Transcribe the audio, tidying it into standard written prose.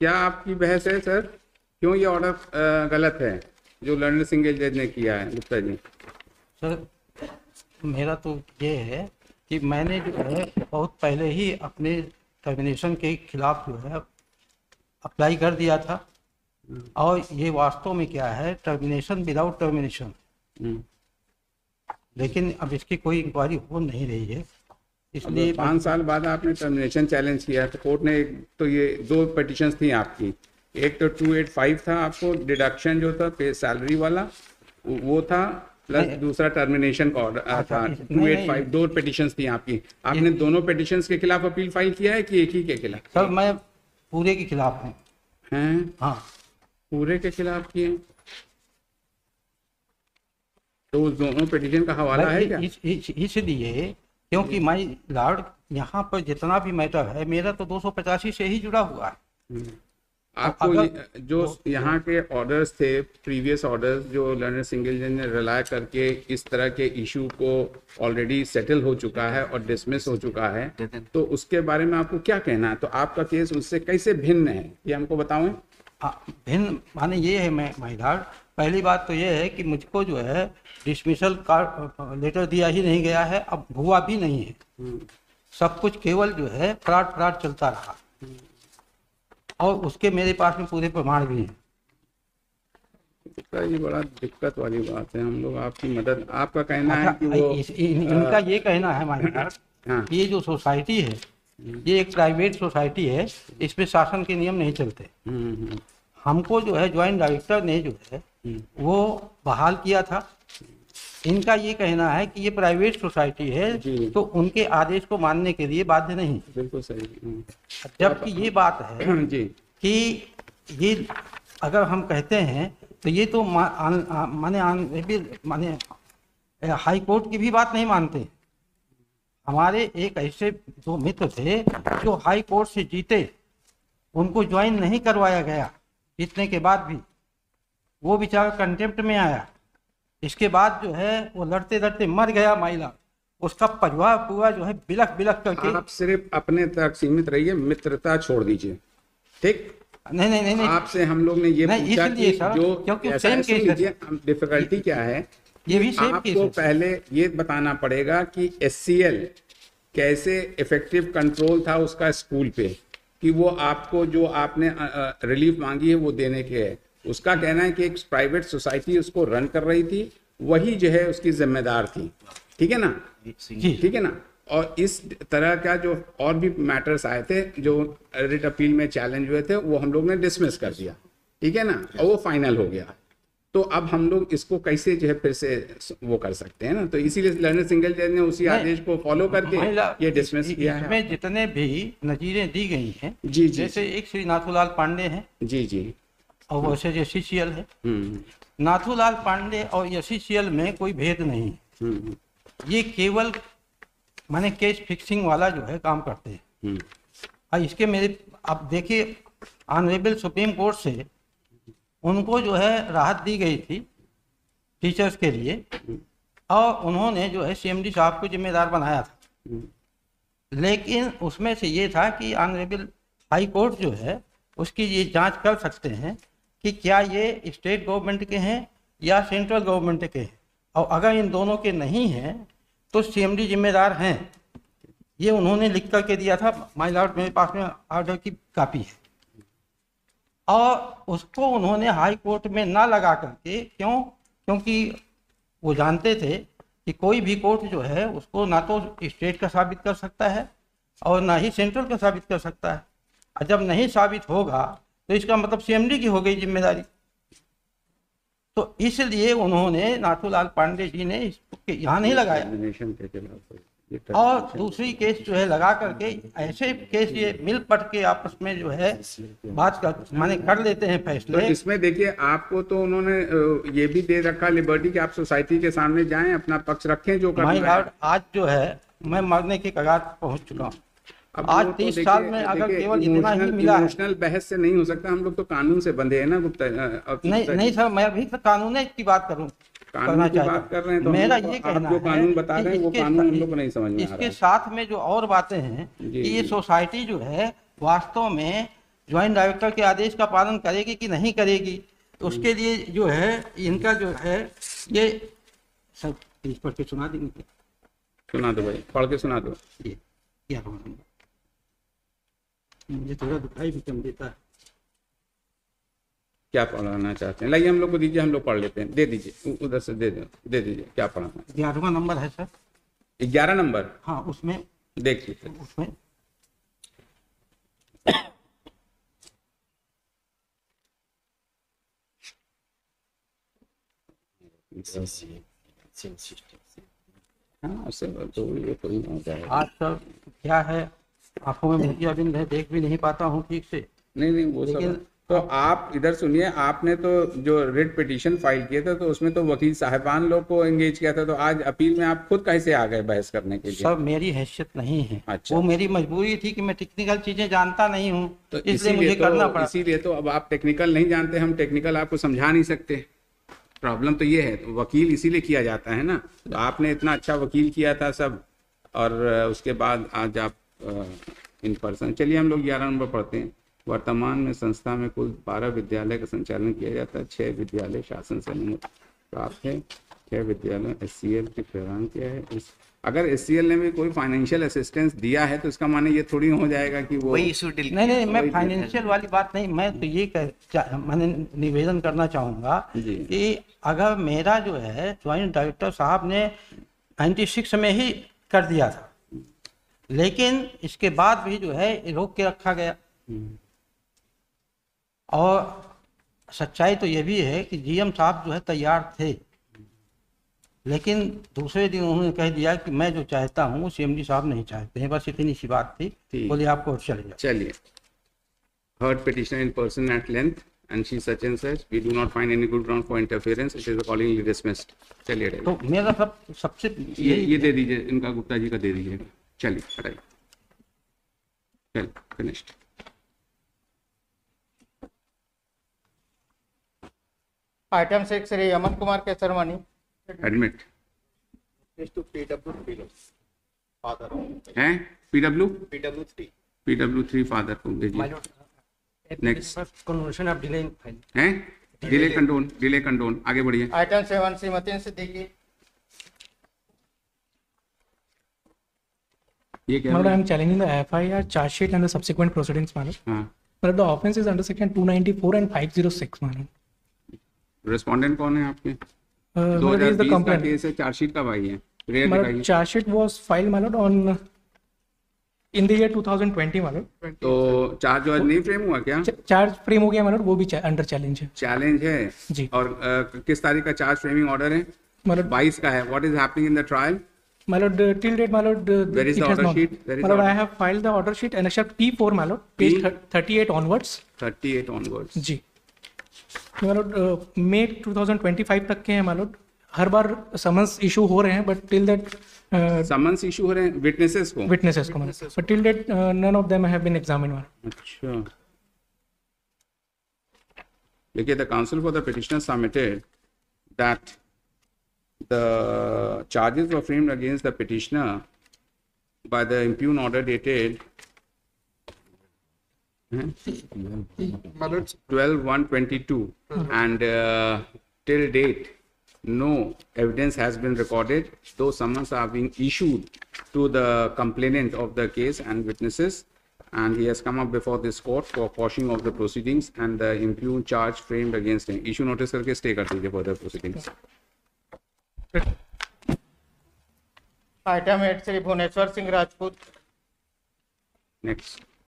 क्या आपकी बहस है सर, क्यों ये ऑर्डर गलत है जो लर्नर सिंगल जज ने किया है गुप्ता जी? सर मेरा तो ये है कि मैंने जो है बहुत पहले ही अपने टर्मिनेशन के खिलाफ जो है अप्लाई कर दिया था, और ये वास्तव में क्या है, टर्मिनेशन विदाउट टर्मिनेशन। लेकिन अब इसकी कोई इंक्वायरी हो नहीं रही है, इसलिए 5 साल बाद आपने टर्मिनेशन चैलेंज किया तो कोर्ट ने तो ये 2 पिटिशंस थी आपकी, एक तो 285 था आपको डिडक्शन जो था पे सैलरी वाला वो था, प्लस दूसरा टर्मिनेशन का ऑर्डर था 285। 2 पिटिशंस थी आपकी, आपने दोनों पिटिशंस के खिलाफ अपील फाइल किया है कि एक ही के खिलाफ? सर मैं पूरे के खिलाफ हूँ। हैं? हाँ, पूरे के खिलाफ किए तो उस दोनों पिटिशन का हवाला है क्या? इसलिए क्योंकि माय लॉर्ड यहाँ पर जितना भी मैटर है मेरा तो 285 से ही जुड़ा हुआ है। आपको जो यहाँ के ऑर्डर्स थे, प्रीवियस ऑर्डर्स जो लर्नर सिंगल जज ने रिलाय करके इस तरह के इशू को ऑलरेडी सेटल हो चुका है और डिसमिस हो चुका है, तो उसके बारे में आपको क्या कहना है? तो आपका केस उससे कैसे भिन्न है ये हमको बताओ। भिन्न माने ये है माय लॉर्ड, पहली बात तो ये है कि मुझको जो है डिसमिसल का लेटर दिया ही नहीं गया है, अब हुआ भी नहीं है। सब कुछ केवल जो है फ्रॉड चलता रहा, और उसके मेरे पास में पूरे प्रमाण भी हैं। ये बड़ा दिक्कत वाली बात है, हम लोग आपकी मदद, आपका कहना है कि वो इनका ये कहना है माय लॉर्ड, हाँ, ये जो सोसाइटी है ये एक प्राइवेट सोसाइटी है, इसमें शासन के नियम नहीं चलते। हमको जो है ज्वाइंट डायरेक्टर ने जो है वो बहाल किया था। इनका ये कहना है कि ये प्राइवेट सोसाइटी है तो उनके आदेश को मानने के लिए बाध्य नहीं। बिल्कुल सही। जबकि ये बात है जी कि ये अगर हम कहते हैं तो ये तो माने हाई कोर्ट की भी बात नहीं मानते। हमारे एक ऐसे 2 मित्र थे जो हाई कोर्ट से जीते, उनको ज्वाइन नहीं करवाया गया, जीतने के बाद भी वो बेचारा कंटेम्प्ट में आया। इसके बाद जो है वो लड़ते लड़ते मर गया माइला, उसका परिवार पूरा जो है बिलख करके। आप सिर्फ अपने तक सीमित रहिए, मित्रता छोड़ दीजिए, ठीक? नहीं आपसे हम लोग ने ये पूछा कि जो क्योंकि सेम केस डिफिकल्टी क्या है, ये भी सेम केस है। आपको पहले ये बताना पड़ेगा कि SCL कैसे इफेक्टिव कंट्रोल था उसका स्कूल पे, कि वो आपको जो आपने रिलीफ मांगी है वो देने के है। उसका कहना है कि एक प्राइवेट सोसाइटी उसको रन कर रही थी, वही जो है उसकी जिम्मेदार थी, ठीक है ना? ठीक है ना? और इस तरह का जो और भी मैटर्स आए थे जो रिट अपील में चैलेंज हुए थे, वो हम लोग ने डिसमिस कर दिया, ठीक है ना? और वो फाइनल हो गया। तो अब हम लोग इसको कैसे जो है फिर से वो कर सकते हैं ना, तो इसीलिए लर्नर सिंगल जज ने उसी आदेश को फॉलो करके ये डिसमिस किया है। इसमें जितने भी नजीरें दी गई हैं, जी, जैसे एक श्री नाथूलाल पांडे हैं, जी, और वैसे SCCL है। नाथूलाल पांडे और SCCL में कोई भेद नहीं, ये केवल माने केस फिक्सिंग वाला जो है काम करते हैं। और इसके मेरे अब देखिए, ऑनरेबल सुप्रीम कोर्ट से उनको जो है राहत दी गई थी टीचर्स के लिए, और उन्होंने जो है CMD साहब को जिम्मेदार बनाया था। लेकिन उसमें से ये था कि ऑनरेबल हाई कोर्ट जो है उसकी ये जांच कर सकते हैं कि क्या ये स्टेट गवर्नमेंट के हैं या सेंट्रल गवर्नमेंट के हैं, और अगर इन दोनों के नहीं हैं तो CMD जिम्मेदार हैं। ये उन्होंने लिख करके दिया था माय लॉर्ड, मेरे पास में ऑर्डर की कॉपी है। और उसको उन्होंने हाई कोर्ट में ना लगा करके, क्योंकि वो जानते थे कि कोई भी कोर्ट जो है उसको ना तो स्टेट का साबित कर सकता है और ना ही सेंट्रल का साबित कर सकता है। और जब नहीं साबित होगा तो इसका मतलब CMD की हो गई जिम्मेदारी। तो इसलिए उन्होंने नाथूलाल पांडे जी ने इसको यहाँ नहीं लगाया, और दूसरी केस जो है लगा करके ऐसे केस ये मिल पट के आपस में जो है बात कर माने कर लेते हैं फैसले। तो इसमें देखिए, आपको तो उन्होंने ये भी दे रखा लिबर्टी कि आप सोसाइटी के सामने जाएं, अपना पक्ष रखें, जो करना है। आज जो है मैं मरने के कगार पर पहुंच चुका हूँ। आज 30 साल में अगर केवल इतना ही मिला है, इमोशनल बहस से नहीं हो सकता, हम लोग तो कानून से बंधे हैं ना गुप्ता। नहीं सर, मैं अभी तो कानून की बात करूँ, कानून की बात कर रहे हैं, तो मेरा ये कहना जो कानून बता रहे हैं वो कानून हम लोग को नहीं समझ में आ रहा है। इसके साथ में जो और बातें हैं कि ये सोसाइटी जो है वास्तव में ज्वाइंट डायरेक्टर के आदेश का पालन करेगी कि नहीं करेगी, तो उसके लिए जो है इनका जो है ये सब इस पर के सुना देंगे। सुना दो भाई, पढ़ के सुना दो। ये 11वां नंबर, मुझे थोड़ा दिखाई भी कम देता है। क्या पढ़ाना चाहते हैं? लाइए हम लोग को दीजिए, हम लोग पढ़ लेते हैं। दे दीजिए, उधर से दे दीजिए, क्या पढ़ाना है? 11वां नंबर है सर। 11 नंबर, हाँ उसमें देख लीजिए। उसमें हाँ, उससे तो ये कोई ना जाएगा। आज सर क्या है, आंखों में मोतियाबिंद है, देख भी नहीं पाता हूँ ठीक से। नहीं वो लेकिन सब तो आप इधर सुनिए। आपने तो जो रिट पिटीशन फाइल किए थे तो उसमें तो वकील साहिबान लोग को एंगेज किया था, तो आज अपील में आप खुद कैसे आ गए बहस करने के लिए? सर मेरी हैसियत नहीं है। अच्छा। वो मेरी मजबूरी थी कि मैं टेक्निकल चीजें जानता नहीं हूँ, तो इसलिए मुझे करना पड़ा। इसीलिए तो अब आप टेक्निकल नहीं जानते, हम टेक्निकल आपको समझा नहीं सकते। प्रॉब्लम तो ये है, तो वकील इसीलिए किया जाता है ना। तो आपने इतना अच्छा वकील किया था सब, और उसके बाद आज आप इन पर्सन। चलिए हम लोग 11 नंबर पढ़ते हैं। वर्तमान में संस्था में कुल 12 विद्यालय का संचालन किया जाता है। 6 विद्यालय शासन से अनुमति प्राप्त है। 6 विद्यालय SCL के प्रदान किया है। अगर SCL ने भी कोई फाइनेंशियल असिस्टेंस दिया है तो इसका माने ये थोड़ी हो जाएगा कि वो वही इशू नहीं, मैं फाइनेंशियल वाली बात नहीं, मैं तो ये मैंने निवेदन करना चाहूँगा कि अगर मेरा जो है ज्वाइंट डायरेक्टर साहब ने 96 में ही कर दिया था, लेकिन इसके बाद भी जो है रोक के रखा गया। और सच्चाई तो ये भी है कि GM साहब जो है तैयार थे, लेकिन दूसरे दिन उन्होंने कह दिया कि मैं जो चाहता हूँ CMD साहब नहीं चाहते हैं। बस इतनी सी बात थी। बोले आपको चले जाओ। चलिए। Heard petitioner in person at length and she such and such. We do not find any good ground for interference. It is accordingly dismissed. चलिए तो मेरा सबसे ये दे दीजिए, इनका गुप्ता जी का दे दीजिए। चलिए हटाइए। चल finished. Item 6 Shri Aman Kumar Kesarwani. Admit हैं PW3 फादर को भेजिए। Next conversion of delay file हैं डिले कंडोन आगे बढ़िए। आइटम 7 श्रीमती सिद्दीकी। ये क्या Madam, I am challenging the FIR charge sheet and the subsequent proceedings, madam. हाँ, But the offence is under section 294 and 506, madam. Respondent कौन है आपके? Madam, is the 2020 का complaint. केस है, चार्जशीट कब आई है? रेयर Madam, दिखाइए। charge sheet was filed, madam, on in the year 2020, madam. तो चार्ज आज नहीं फ्रेम हुआ क्या? चार्ज फ्रेम हो गया, madam, वो भी अंडर चैलेंज है चैलेंज है जी। और किस तारीख का चार्ज फ्रेमिंग ऑर्डर है? मतलब 22 का है। What is happening in the trial? Malord, till date, Malord, Where is it the has order not. sheet? Where is the Malord, I order? have filed the order sheet and except P4, Malord, page 38 onwards. 38 onwards. जी Malord, मई 2025 तक के हैं Malord. हर बार summons issue हो रहे हैं, but till that summons issue हो रहे हैं विटनेसेस को? विटनेसेस को, but till that none of them have been examined, Malord. अच्छा, देखिए the counsel for the petitioner submitted that the charges were framed against the petitioner by the impugned order dated 12/1/22 and till date no evidence has been recorded, though summons are being issued to the complainant of the case and witnesses, and he has come up before this court for quashing of the proceedings and the impugned charge framed against him. Issue notice करके stay कर दीजिए further proceedings. Item 8 Shri Bhuvneshwar Singh Rajput. Next.